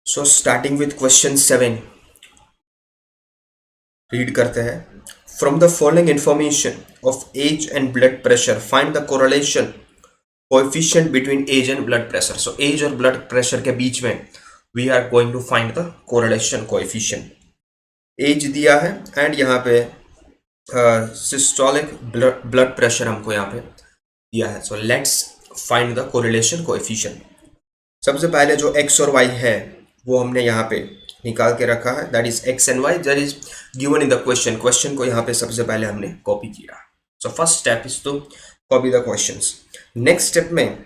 So starting with question 7 read करते हैं. From the following information of age and blood pressure find the correlation coefficient between age and blood pressure. So age और blood pressure के बीच में we are going to find the correlation coefficient. Age दिया है and यहाँ पे systolic blood pressure हमको यहाँ पे दिया है. So let's find the correlation coefficient. सबसे पहले जो x और y है वो हमने यहाँ पे निकाल के रखा है. That is x and y that is given in the question को यहाँ पे सबसे पहले हमने कॉपी किया. So first step is to copy the questions. Next step में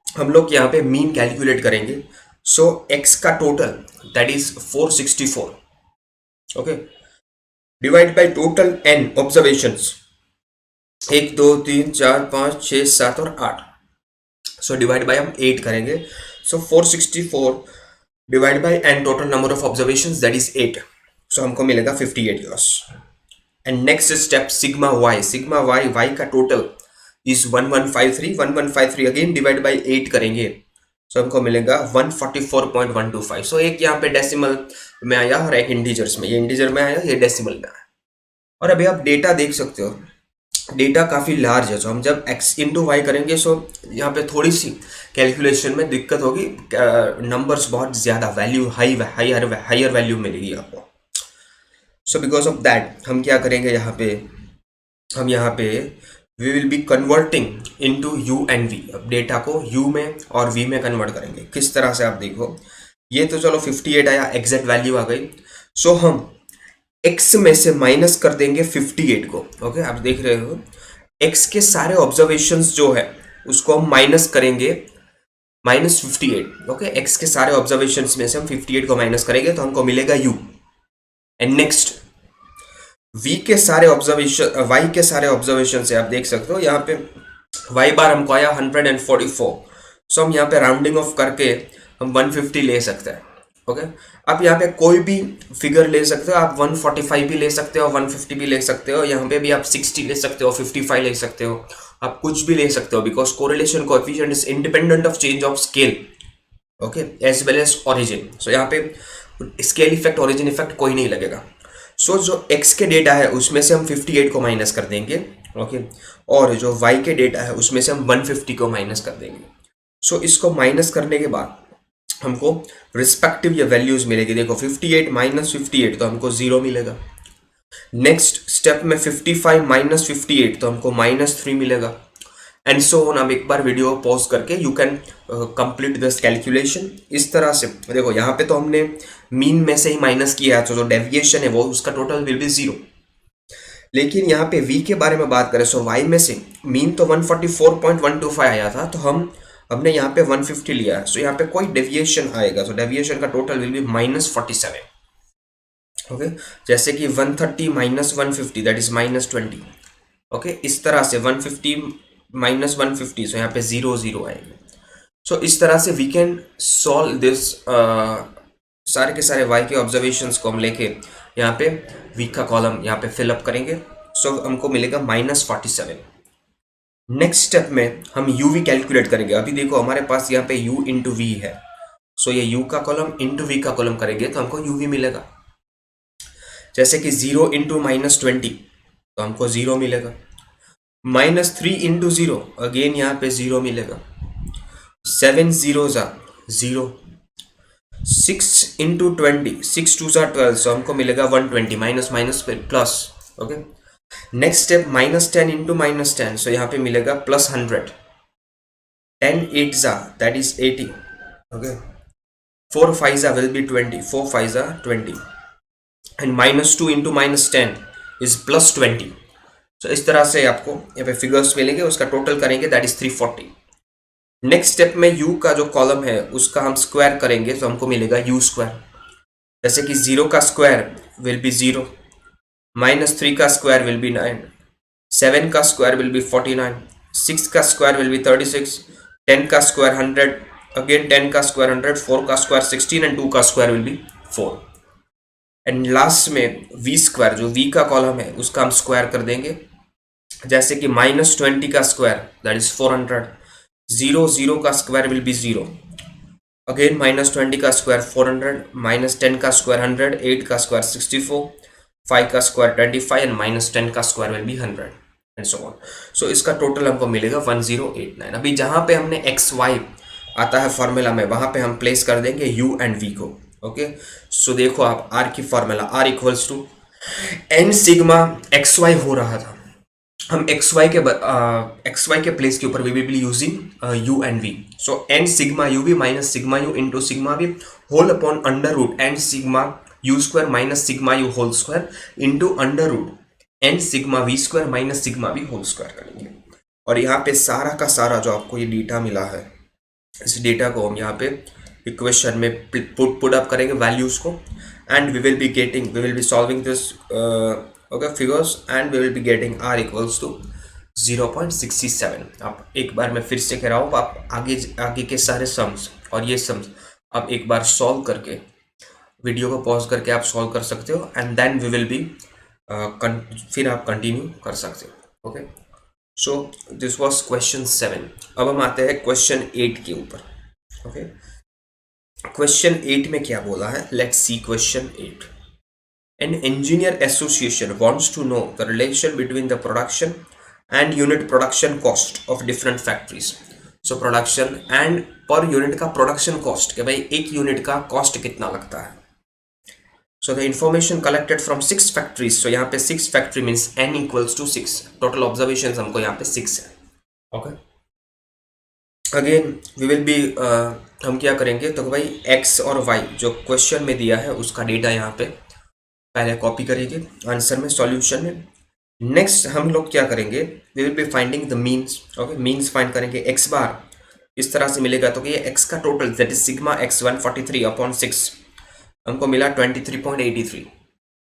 हम लोग यहाँ पे मीन कैलकुलेट करेंगे. सो x का total that is 464 okay divide by total n observations 1 2 3 4 5 6 7 और 8. सो डिवाइड बाय हम 8 करेंगे. So 464 divide by n total number of observations that is 8. So हमको मिलेगा 58 years. And next step sigma y का total is 1153 again divide by 8 करेंगे. सो हमको मिलेगा 144.125. सो एक यहाँ पे डेसिमल में आया और एक इंटीजर्स में. ये इंटीजर में आया, ये डेसिमल में आया. और अभी आप डेटा देख सकते हो, डेटा काफ़ी लार्ज है. सो हम जब x इंटू वाई करेंगे सो यहाँ पे थोड़ी सी कैलकुलेशन में दिक्कत होगी. नंबर्स बहुत ज़्यादा वैल्यू हायर वैल्यू मिलेगी आपको. सो बिकॉज ऑफ दैट हम क्या करेंगे हम यहाँ पे we will be converting into u and v. अब डेटा को u में और v में कन्वर्ट करेंगे. किस तरह से आप देखो, ये तो चलो 58 आया, एग्जैक्ट वैल्यू आ गई. सो हम x में से माइनस कर देंगे 58 को. ओके आप देख रहे हो x के सारे ऑब्जर्वेशंस जो है उसको हम माइनस करेंगे -58. ओके x के सारे ऑब्जर्वेशंस में से हम 58 को माइनस करेंगे तो हमको मिलेगा u. एंड नेक्स्ट v के सारे ऑब्जर्वेशन y के सारे ऑब्जर्वेशन से आप देख सकते हो यहाँ पे y बार हमको आया 144. सो हम यहाँ पे राउंडिंग ऑफ करके हम 150 ले सकते हैं. ओके आप यहाँ पे कोई भी फिगर ले सकते हो. आप 145 भी ले सकते हो, 150 भी ले सकते हो. यहाँ पे भी आप 60 ले सकते हो, 55 ले सकते हो. आप कुछ भी ले सकते हो because correlation coefficient is independent of change of scale. Okay as well as origin. So यहाँ पे स्केल इफेक्ट ओरिजिन इफेक्ट कोई नहीं लगेगा. सो जो x के डेटा है उसमें से हम 58 को माइनस कर देंगे. ओके और जो y के डेटा है उसमें से हम 150 को माइनस कर देंगे. सो इसको माइनस करने के बाद हमको रिस्पेक्टिव ये वैल्यूज मिलेगी. देखो 58 माइनस 58 तो हमको 0 मिलेगा. नेक्स्ट स्टेप में 55 माइनस 58 तो हमको -3 मिलेगा. And so on. अब एक बार वीडियो पॉज करके you can complete this calculation. इस तरह से देखो यहाँ पे तो हमने मीन में से ही माइनस किया है तो जो डेविएशन है वो उसका टोटल विल बी 0. लेकिन यहाँ पे v के बारे में बात करें सो y में से मीन तो 144.125 आया था तो हमने यहाँ पे 150 लिया है. सो यहाँ पे कोई डेविएशन आएगा तो डेविएशन का टोटल विल बी -47. ओके जैसे कि 130 माइनस 150 दैट इज -20. ओके इस तरह से 150 माइनस 150 सो यहाँ पे 0 0 आएंगे. सो इस तरह से वी कैन सॉल्व दिस. सारे के सारे y के ऑब्जर्वेशंस को हम लेके यहाँ पे v का कॉलम यहाँ पे फिलअप करेंगे. सो हमको मिलेगा -47. नेक्स्ट स्टेप में हम uv कैलकुलेट करेंगे. अभी देखो हमारे पास यहाँ पे u इंटू वी है. सो ये u का कॉलम इंटू v का कॉलम करेंगे तो हमको uv मिलेगा. जैसे कि 0 इंटू -20 तो हमको 0 मिलेगा. -3 इंटू 0 अगेन यहाँ पे 0 मिलेगा. 7 zeros are 0. 6 इंटू 20 6 2 12 सो हमको मिलेगा 120 minus minus plus. Okay next step -10 into -10 सो यहाँ पे मिलेगा +100. 10 8 that is 80. Okay 4 5 will be 20. 4 5 20 and -2 into -10 is +20. सो इस तरह से आपको यहाँ पे फिगर्स मिलेंगे. उसका टोटल करेंगे दैट इज 340. नेक्स्ट स्टेप में u का जो कॉलम है उसका हम स्क्वायर करेंगे तो हमको मिलेगा u स्क्वायर. जैसे कि 0 का स्क्वायर विल बी 0, -3 का स्क्वायर विल बी 9, 7 का स्क्वायर विल बी 49, 6 का स्क्वायर विल बी 36, 10 का स्क्वायर 100, अगेन 10 का स्क्वायर 100, 4 का स्क्वायर 16 एंड 2 का square will B 4. And last में v स्क्वायर जो v का कॉलम है उसका हम स्क्वायर कर देंगे. जैसे कि -20 का स्क्वायर दैट इज 400, 0 0 का स्क्वायर विल बी 0, अगेन -20 का स्क्वायर 400, -10 का स्क्वायर 100, 8 का स्क्वायर 64, 5 का स्क्वायर 25 एंड -10 का square will be 100 and so on. So इसका टोटल हमको मिलेगा 1089। अभी जहाँ पे हमने एक्स वाई आता है फॉर्मूला में, वहाँ पे हम प्लेस कर देंगे यू एंड वी को। ओके, सो देखो आप आर की formula, r equals to N sigma x y हो रहा था, हम एक्स वाई के प्लेस के ऊपर we will be using you and v. So n sigma you we minus sigma you into sigma we whole upon under root N sigma you square minus sigma you whole square into under root N sigma we square minus sigma we whole square करेंगे। और यहाँ पे सारा का सारा जो आपको ये डेटा मिला है, इस डेटा को हम यहाँ पे इक्वेशन में पुट अप करेंगे वैल्यूज को, and we will be solving this okay figures and we will be getting r equals to 0.67। आप एक बार मैं फिर से कह रहा हूँ, आप आगे के सारे सम्स और ये सम्स आप एक बार सॉल्व करके वीडियो को पॉज करके आप सॉल्व कर सकते हो, and then we will be फिर आप कंटिन्यू कर सकते हो। Okay, so this was question 7। अब हम आते हैं क्वेश्चन 8 के ऊपर। ओके, क्वेश्चन 8 में क्या बोला है, let's see question 8। An engineer association wants to know the relation between the production and unit production cost of different factories. So production and per unit का production cost, कि भाई एक यूनिट का cost कितना लगता है। So the information collected from 6 factories. So यहाँ पे 6 factory means n equals to 6. Total observations हमको यहाँ पे 6 है। Okay. Again we will be हम क्या करेंगे, तो भाई x और y जो क्वेश्चन में दिया है उसका डेटा यहाँ पे पहले कॉपी करेंगे आंसर में, सॉल्यूशन में। नेक्स्ट हम लोग क्या करेंगे, we will be finding the means. Okay, means find करेंगे। एक्स बार इस तरह से मिलेगा, तो कि ये एक्स का total that is sigma x 143 upon 6 हमको मिला 23.83,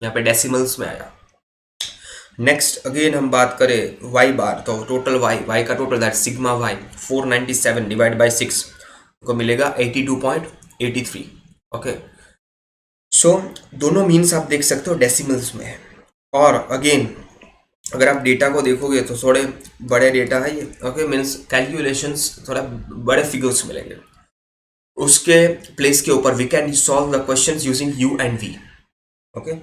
यहाँ पे डेसिमल्स में आया। नेक्स्ट अगेन हम बात करें वाई बार, तो टोटल वाई का total that sigma y 497 divide by 6 हमको मिलेगा 82.83। ओके, सो दोनों मीन्स आप देख सकते हो डेसिमल्स में है। और अगेन अगर आप डेटा को देखोगे तो थोड़े बड़े डेटा है ये। ओके, मीन्स कैलकुलेशंस थोड़ा बड़े फिगर्स मिलेंगे, उसके प्लेस के ऊपर we can solve the questions using you and V. Okay,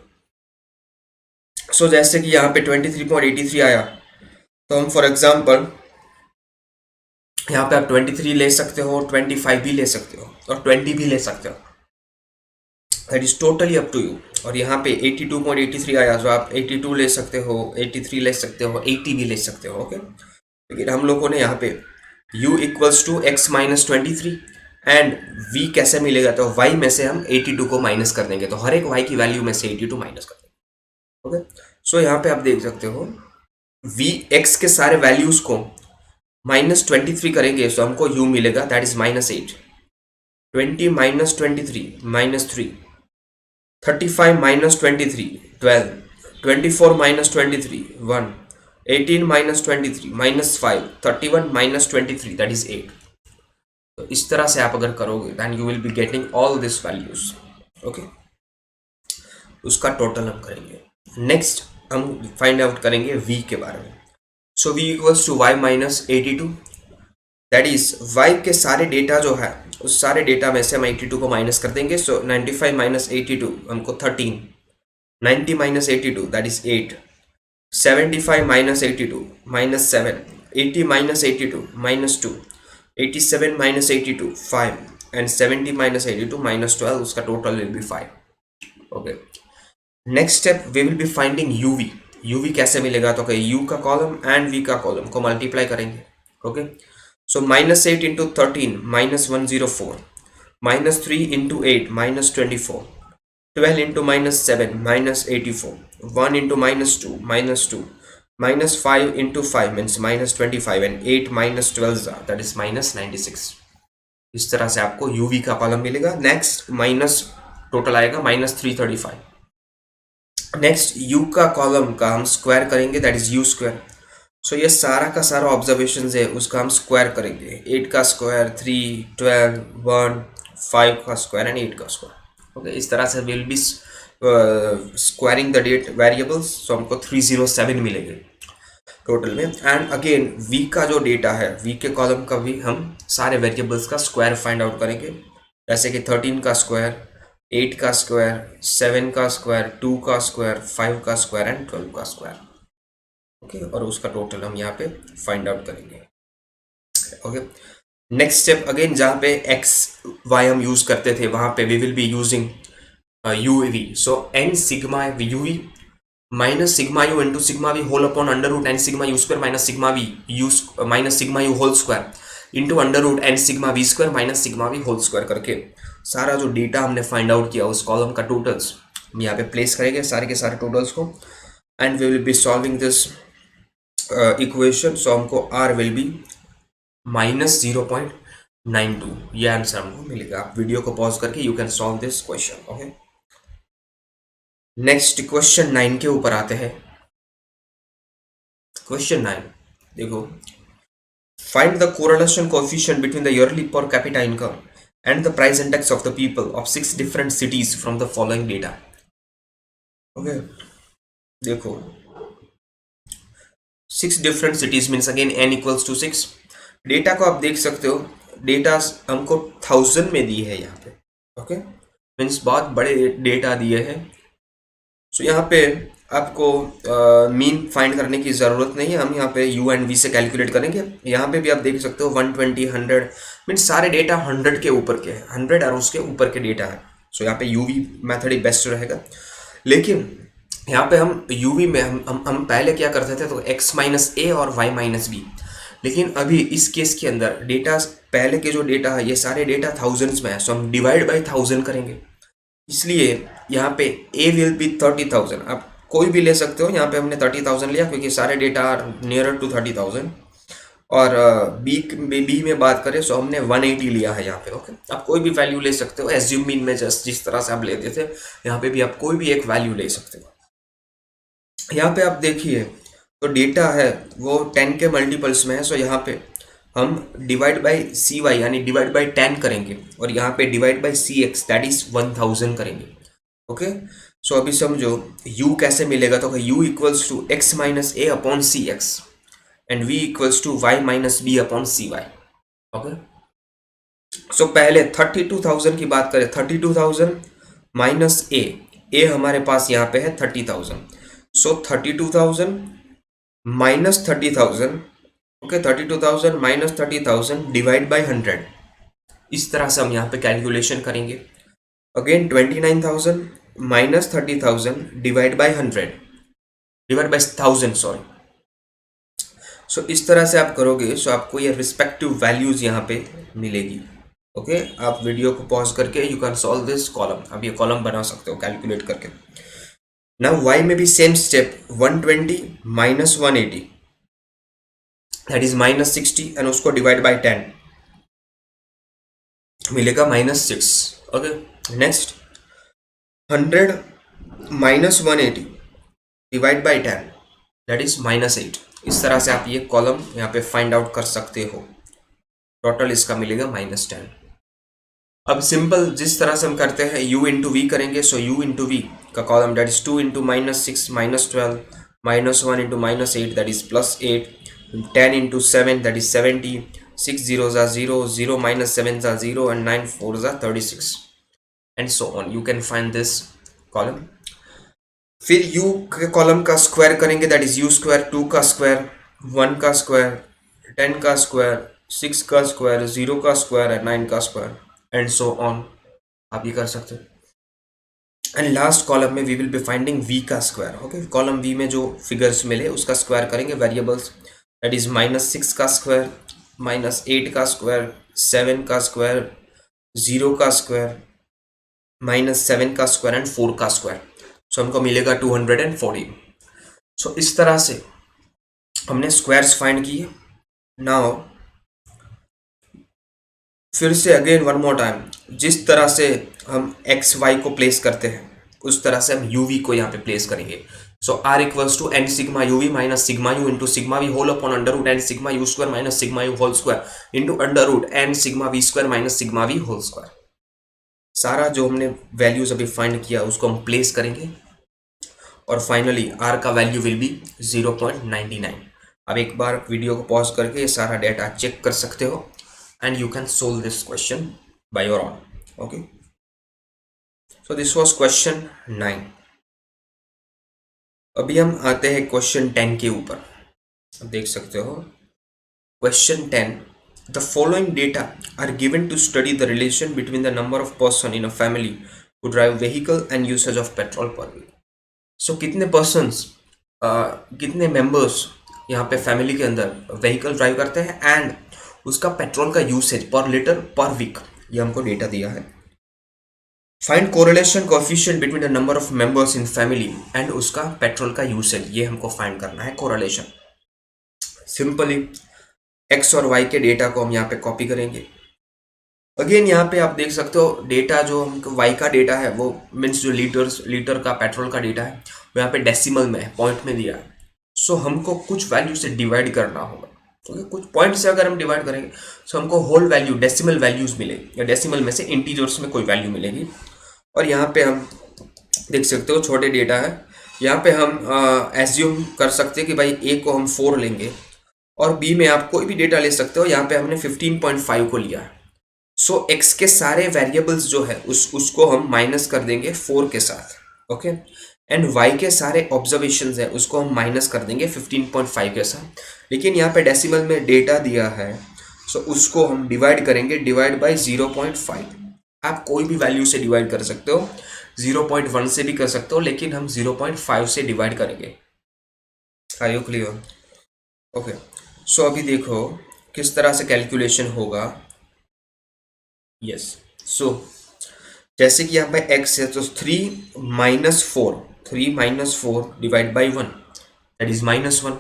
so जैसे कि यहाँ पे 23.83 आया, तो हम फॉर एग्जांपल यहाँ पे आप 23 ले सकते हो, 25 भी ले सकते हो और 20 भी ले सकते हो, that is totally up to you. और यहाँ पे 82.83 आया, तो आप 82 ले सकते हो, 83 ले सकते हो, 80 भी ले सकते हो। ओके, लेकिन हम लोगों ने यहाँ पे u equals to x minus 23 and v कैसे मिलेगा, तो y में से हम 82 को माइनस कर देंगे, तो हर एक y की वैल्यू में से 82 माइनस कर देंगे। ओके, सो यहाँ पे आप देख सकते हो v x के सारे वैल्यूज को -23 करेंगे, तो हमको u मिलेगा that is -8, 20 minus 23 -3, 35 minus 23 12, 24 minus 23 1, 18 minus 23 minus 5, 31 minus 23 that is 8। तो इस तरह से आप अगर करोगे then you will be getting all these values। Okay, उसका टोटल हम करेंगे। नेक्स्ट हम फाइंड आउट करेंगे v के बारे में। So v equals to y minus 82, that is y के सारे डेटा जो है उस सारे डेटा में से हम 82 को माइनस कर देंगे। सो 95 माइनस 82 हमको 13, 90 minus 82 that is 8, 75 minus 82 minus 7, 80 minus 82 minus 2, 87 minus 82 5 and 70 minus 82 minus 12, उसका टोटल will be 5। Okay, next step we will be finding u v कैसे मिलेगा, तो u का कॉलम एंड v का कॉलम को मल्टीप्लाई करेंगे। Okay, so -8 into 13 -104, -3 into 8 -24, 12 into -7 -84, 1 into -2 -2, -5 into 5 means -25 and 8 minus 12 that is -96। इस तरह से आपको uv का कॉलम मिलेगा। नेक्स्ट माइनस टोटल आएगा -335। नेक्स्ट u का कॉलम का हम स्क्वायर करेंगे दैट इज u स्क्वायर। सो ये सारा का सारा ऑब्जर्वेशन है उसका हम स्क्वायर करेंगे, 8 का स्क्वायर 3, 12, 1, 5 का स्क्वायर एंड 8 का स्क्वायर। ओके, इस तरह से will be squaring the data variables. So हमको 307 मिलेंगे टोटल में। एंड अगेन v का जो डेटा है v के कॉलम का भी हम सारे वेरिएबल्स का स्क्वायर फाइंड आउट करेंगे, जैसे कि 13 का स्क्वायर, 8 का स्क्वायर, 7 का स्क्वायर, 2 का स्क्वायर, 5 का स्क्वायर एंड 12 का स्क्वायर। ओके, और उसका टोटल हम यहाँ पे फाइंड आउट करेंगे। ओके, नेक्स्ट स्टेप अगेन, जहाँ पे एक्स वाई हम यूज करते थे वहाँ पे we will be using UV। So n sigma UV minus sigma you into sigma we whole upon under root N sigma you square minus sigma v u minus sigma you whole square into under root N sigma we square minus sigma we whole square करके सारा जो data हमने find out किया उस column का totals हम यहाँ पे प्लेस करेंगे, सारे के सारे टोटल्स को, and we will be solving this equation. So हमको R विल बी -0.92, ये आंसर हमको मिलेगा। आप वीडियो को पॉज करके you can solve this question. Okay, next question 9 के ऊपर आते हैं। क्वेश्चन 9 देखो, find the correlation coefficient between the yearly per capita income and the price index of the people of 6 different cities from the following data. Okay, देखो 6 different cities means again n equals to 6। Data को आप देख सकते हो, data हमको 1000 में दी है यहाँ पे। ओके, मीन्स बहुत बड़े डेटा दिए हैं। सो यहाँ पे आपको मीन फाइंड करने की ज़रूरत नहीं है, हम यहाँ पे u एंड v से कैलकुलेट करेंगे। यहाँ पे भी आप देख सकते हो 120, 100 मीन्स सारे डेटा 100 के ऊपर के हैं, 100 और उसके ऊपर के डेटा है। सो यहाँ पे UV मेथड ही बेस्ट रहेगा। लेकिन यहाँ पे हम UV में हम पहले क्या करते थे, तो x माइनस ए और y माइनस बी। लेकिन अभी इस केस के अंदर डेटा, पहले के जो डेटा है ये सारे डेटा थाउजेंड्स में है, सो हम डिवाइड बाई 1000 करेंगे। इसलिए यहाँ पे a विल बी 30,000। आप कोई भी ले सकते हो, यहाँ पे हमने 30,000 लिया क्योंकि सारे डेटा आर नियरर टू 30,000। और बी में बात करें सो हमने 180 लिया है यहाँ पे। ओके, आप कोई भी वैल्यू ले सकते हो, एज्यूम मीन में जस्ट जिस तरह से आप लेते थे यहाँ पे भी आप कोई भी एक वैल्यू ले सकते हो। यहाँ पे आप देखिए तो डेटा है वो 10 के मल्टीपल्स में है। सो यहाँ पे हम डिवाइड बाई सी वाई यानी डिवाइड बाई 10 करेंगे, और यहाँ पे divide by c x that is 1000 करेंगे। ओके, सो अभी समझो u कैसे मिलेगा, तो u equals to x minus A upon C X and v equals to y minus B upon C Y. Okay, so पहले 32,000 की बात करें, 32,000 माइनस ए हमारे पास यहाँ पे है 30,000। So 32,000 minus 30,000। Okay, 32,000 minus 30,000 divide by 100। इस तरह से हम यहाँ पे कैलकुलेशन करेंगे। Again 29,000 minus 30,000 divide by 100 divide by 1000, sorry. So इस तरह से आप करोगे, सो आपको ये रिस्पेक्टिव वैल्यूज यहाँ पे मिलेगी। ओके, आप वीडियो को पॉज करके you can solve this column. अब ये कॉलम बना सकते हो कैलकुलेट करके। नाउ y में भी same step, 120 minus 180 that is minus 60 and उसको डिवाइड बाई 10 मिलेगा -6। Okay, next 100 minus 180 divide by 10 that is -8। इस तरह से आप ये कॉलम यहाँ पे फाइंड आउट कर सकते हो। टोटल इसका मिलेगा -10। अब सिंपल जिस तरह से हम करते हैं u इंटू वी करेंगे। सो u इंटू वी का column that is 2 into -6 -12 -1 into -8 that is +8 10 into 7 that is 70 6 zeros are 0 0 minus 7s are 0 and 9 4s are 36 and so on. You can find this column. फिर u के column का square करेंगे that is u square, 2 का square, 1 का square, 10 का square, 6 का square, 0 का square and 9 का स्क्वायर एंड सो ऑन। आप ये कर सकते हो। एंड लास्ट कॉलम में we will be finding v का स्क्वायर। ओके, कॉलम v में जो फिगर्स मिले उसका स्क्वायर करेंगे वेरिएबल्स, दैट इज -6 का स्क्वायर, -8 का स्क्वायर, 7 का स्क्वायर, 0 का स्क्वायर, -7 का स्क्वायर एंड 4 का स्क्वायर। सो हमको मिलेगा 240। सो इस तरह से हमने स्क्वायर्स फाइंड किए। नाउ फिर से अगेन वन मोर टाइम, जिस तरह से हम एक्स वाई को प्लेस करते हैं उस तरह से हम यू वी को यहाँ पे प्लेस करेंगे। So R equals to N sigma you we minus sigma you into sigma we whole upon under root N sigma you square minus sigma you whole square into under root N sigma we square minus sigma we whole square. सारा जो हमने values अभी find किया उसको हम place करेंगे और finally are का वैल्यू विल बी 0.99। अब एक बार वीडियो को पॉज करके ये सारा डेटा चेक कर सकते हो and you can solve this question by your own. Okay, so this was question 9। अभी हम आते हैं क्वेश्चन 10 के ऊपर। अब देख सकते हो question 10, the following data are given to study the relation between the number of person in a family who drive vehicle and usage of petrol per week. So कितने पर्सन्स, कितने मेंबर्स यहाँ पे फैमिली के अंदर vehicle drive करते हैं and उसका petrol का यूसेज पर लीटर पर वीक, ये हमको डेटा दिया है। Find correlation coefficient between the number of members in family and उसका पेट्रोल का यूसेज, ये हमको फाइंड करना है कोरिलेशन। सिंपली एक्स और वाई के डेटा को हम यहाँ पे कॉपी करेंगे। अगेन यहाँ पे आप देख सकते हो डेटा जो हमको वाई का डेटा है वो मीन्स जो लीटर का पेट्रोल का डेटा है वो यहाँ पे डेसिमल में है, पॉइंट में दिया है। सो हमको कुछ वैल्यू से डिवाइड करना होगा, क्योंकि कुछ पॉइंट से अगर हम डिवाइड करेंगे तो हमको होल वैल्यू डेसिमल वैल्यूज मिलेगी, या डेसिमल में से इंटीजर्स में कोई वैल्यू मिलेगी। और यहाँ पे हम देख सकते हो छोटे डेटा है, यहाँ पे हम एज्यूम कर सकते हैं कि भाई ए को हम 4 लेंगे और बी में आप कोई भी डेटा ले सकते हो। यहाँ पे हमने 15.5 को लिया है। सो एक्स के सारे वेरिएबल्स जो है उसको हम माइनस कर देंगे 4 के साथ, ओके। एंड वाई के सारे ऑब्जर्वेशंस है उसको हम माइनस कर देंगे 15.5 के साथ। लेकिन यहाँ पे डेसिमल में डेटा दिया है, सो उसको हम डिवाइड करेंगे, डिवाइड बाय 0.5। आप कोई भी वैल्यू से डिवाइड कर सकते हो, 0.1 से भी कर सकते हो, लेकिन हम 0.5 से डिवाइड करेंगे। Are you clear? Okay, so अभी देखो किस तरह से कैलकुलेशन होगा। यस, सो जैसे कि यहाँ पे x है तो 3 minus 4 divide by 1 that is -1,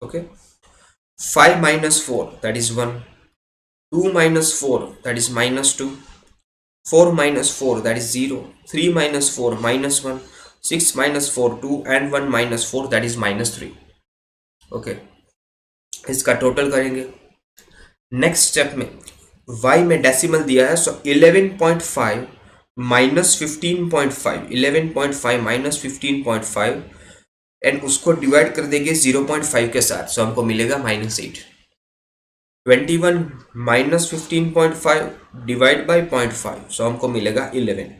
okay. 5 minus 4 that is 1, 2 minus 4 that is -2, 4 minus 4 that is 0, 3 minus 4 -1, 6 minus 4 2 and 1 minus 4 that is -3, okay. इसका टोटल करेंगे। नेक्स्ट स्टेप में y में डेसिमल दिया है, सो 11.5 माइनस 15.5, 11.5 माइनस 15.5 एंड उसको divide कर देंगे 0.5 के साथ, सो हमको मिलेगा -8। 21 माइनस 15.5 डिवाइड बाई 0.5, सो हमको मिलेगा 11।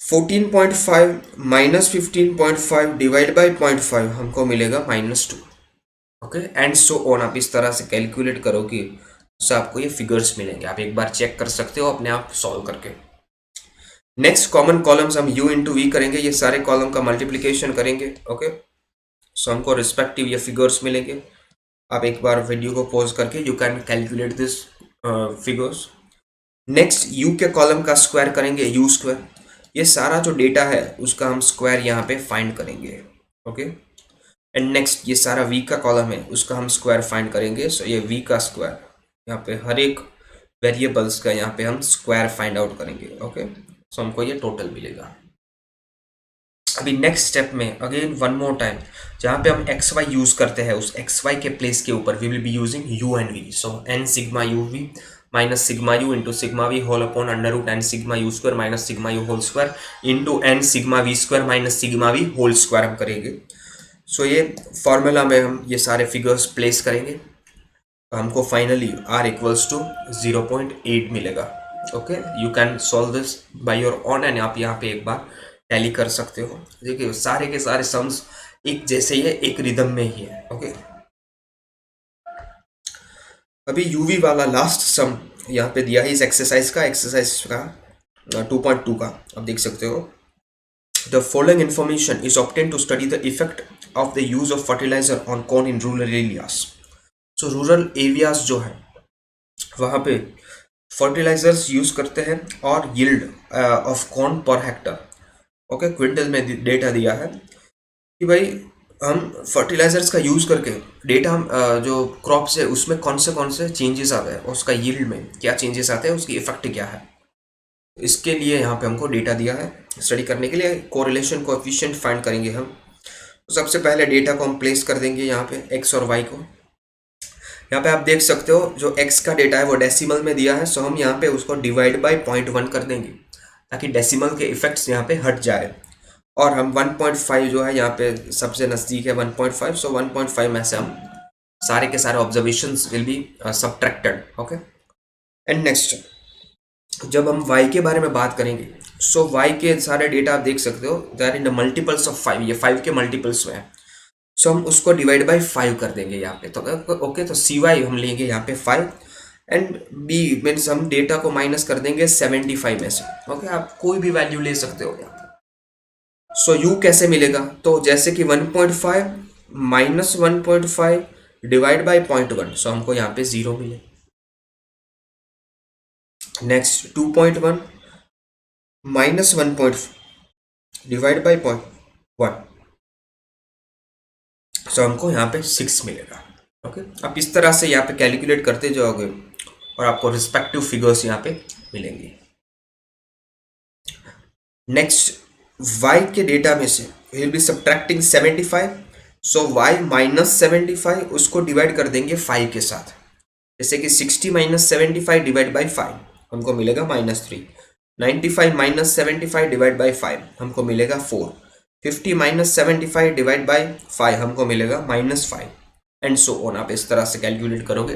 14.5 माइनस 15.5 डिवाइड बाई 0.5 हमको मिलेगा -2, ओके। एंड सो ऑन, आप इस तरह से कैलकुलेट करोगे तो आपको ये फिगर्स मिलेंगे। आप एक बार चेक कर सकते हो अपने आप सॉल्व करके। नेक्स्ट कॉमन कॉलम्स हम u इंटू वी करेंगे, ये सारे कॉलम का मल्टीप्लीकेशन करेंगे, ओके। सो हमको रिस्पेक्टिव ये फिगर्स मिलेंगे। आप एक बार वीडियो को पॉज करके you can calculate this figures. Next u के कॉलम का स्क्वायर करेंगे, u स्क्वायर। ये सारा जो डेटा है उसका हम स्क्वायर यहाँ पे फाइंड करेंगे, ओके। एंड नेक्स्ट ये सारा v का कॉलम है उसका हम स्क्वायर फाइंड करेंगे। सो ये v का स्क्वायर, यहाँ पे हर एक वेरिएबल्स का यहाँ पे हम स्क्वायर फाइंड आउट करेंगे, ओके। सो हमको ये टोटल मिलेगा। अभी नेक्स्ट स्टेप में अगेन वन मोर टाइम, जहाँ पे हम एक्स वाई यूज करते हैं उस एक्स वाई के प्लेस के ऊपर we will be using you and v. So n sigma you we minus sigma you into sigma we whole upon under root N sigma you square minus sigma you whole square into n sigma we square minus sigma we whole square हम करेंगे। सो ये formula में हम ये सारे figures place करेंगे तो हमको फाइनली r इक्वल्स टू 0.8 मिलेगा, okay. You can solve this by your own and आप यहाँ पे एक बार टैली कर सकते हो। देखिए सारे के सारे सम्स एक जैसे ही है, एक रिदम में ही है, ओके। अभी यूवी वाला लास्ट सम यहाँ पे दिया है इस एक्सरसाइज का 2.2 का, आप देख सकते हो। The following information is obtain to study the effect of the use of fertiliser on corn in rural areas. So rural areas जो है वहाँ पे फर्टिलाइजर्स यूज करते हैं और yield of corn per hectare, okay, quintal में data दिया है कि भाई हम फर्टिलाइजर्स का यूज़ करके डेटा हम जो क्रॉप्स है उसमें कौन से चेंजेस आते हैं, उसका यील्ड में क्या चेंजेस आते हैं, उसकी इफेक्ट क्या है। इसके लिए यहाँ पे हमको डेटा दिया है स्टडी करने के लिए। कोरिलेशन कोएफिशिएंट फाइंड करेंगे हम। तो सबसे पहले डेटा को हम प्लेस कर देंगे यहाँ पे एक्स और वाई को। यहाँ पे आप देख सकते हो जो एक्स का डेटा है वो डेसिमल में दिया है, सो हम यहाँ पे उसको डिवाइड बाई 0.1 कर देंगे ताकि डेसिमल के इफेक्ट्स यहाँ पे हट जाए। और हम 1.5 जो है यहाँ पे सबसे नज़दीक है 1.5, सो 1.5 में से हम सारे के सारे observations will be subtracted, okay. And next जब हम y के बारे में बात करेंगे, सो y के सारे डेटा आप देख सकते हो, they are in the multiples of 5, ये 5 के मल्टीपल्स में है। सो हम उसको डिवाइड बाय 5 कर देंगे यहाँ पे, तो ओके, तो cy हम लेंगे यहाँ पे 5 एंड b मीन्स हम डेटा को माइनस कर देंगे 75 में से। ओके, आप कोई भी वैल्यू ले सकते हो यहाँ पे। सो u कैसे मिलेगा, तो जैसे कि 1.5 माइनस 1.5 डिवाइड बाय 0.1, सो हमको यहाँ पे 0 मिले। नेक्स्ट 2.1 माइनस 1.5 डिवाइड बाई 0.1, सो हमको यहाँ पे 6 मिलेगा। ओके, आप इस तरह से यहाँ पे कैलकुलेट करते जाओगे और आपको रिस्पेक्टिव फिगर्स यहाँ पे मिलेंगे। नेक्स्ट y के डेटा में से will B subtracting 75, so y minus 75 उसको डिवाइड कर देंगे 5 के साथ, जैसे कि 60 माइनस 75 डिवाइड बाई 5 हमको मिलेगा -3, 95 माइनस 75 डिवाइड बाई 5 हमको मिलेगा 4, 50 माइनस 75 डिवाइड बाई 5 हमको मिलेगा -5 एंड सो ऑन। आप इस तरह से कैलकुलेट करोगे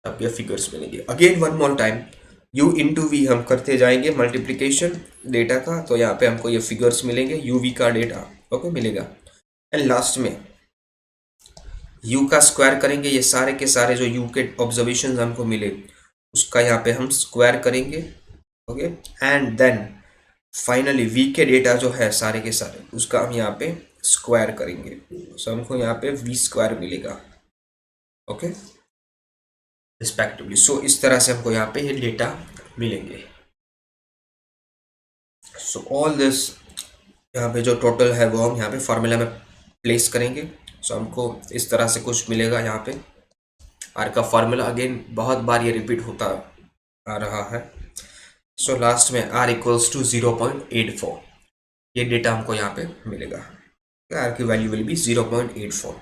तब ये फिगर्स मिलेंगे। Again one more time, u into v हम करते जाएंगे मल्टीप्लीकेशन डेटा का, तो यहाँ पे हमको ये फिगर्स मिलेंगे, u v का डेटा ओके मिलेगा एंड लास्ट में u का स्क्वायर करेंगे, ये सारे के सारे जो u के ऑब्जर्वेशन हमको मिले उसका यहाँ पे हम स्क्वायर करेंगे। Okay, and then finally v के डेटा जो है सारे के सारे उसका हम यहाँ पे स्क्वायर करेंगे, सो हमको यहाँ पे v स्क्वायर मिलेगा। Okay, respectively. सो इस तरह से हमको यहाँ पे ये डेटा मिलेंगे। सो ऑल दिस यहाँ पे जो टोटल है वो हम यहाँ पे फॉर्मूला में प्लेस करेंगे, सो हमको इस तरह से कुछ मिलेगा। यहाँ पे आर का फॉर्मूला अगेन बहुत बार ये रिपीट होता आ रहा है। सो लास्ट में r इक्वल्स टू 0.84, ये डेटा हमको यहाँ पे मिलेगा, r की वैल्यू विल बी 0.84।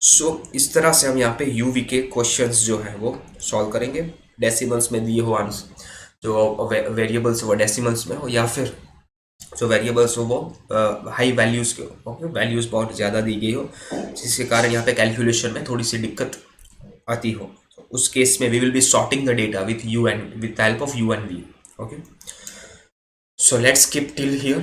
सो इस तरह से हम यहाँ पे u v के क्वेश्चंस जो है वो सॉल्व करेंगे। डेसिमल्स में दिए हो आंसर, जो वेरिएबल्स वो डेसिमल्स में हो, या फिर जो वेरिएबल्स हो वो हाई वैल्यूज़ के हो। ओके, वैल्यूज़ बहुत ज़्यादा दी गई हो जिसके कारण यहाँ पे कैलकुलेशन में थोड़ी सी दिक्कत आती हो, तो उस केस में we will be sorting the data with u and with the help of u and v। okay, so let's skip till here।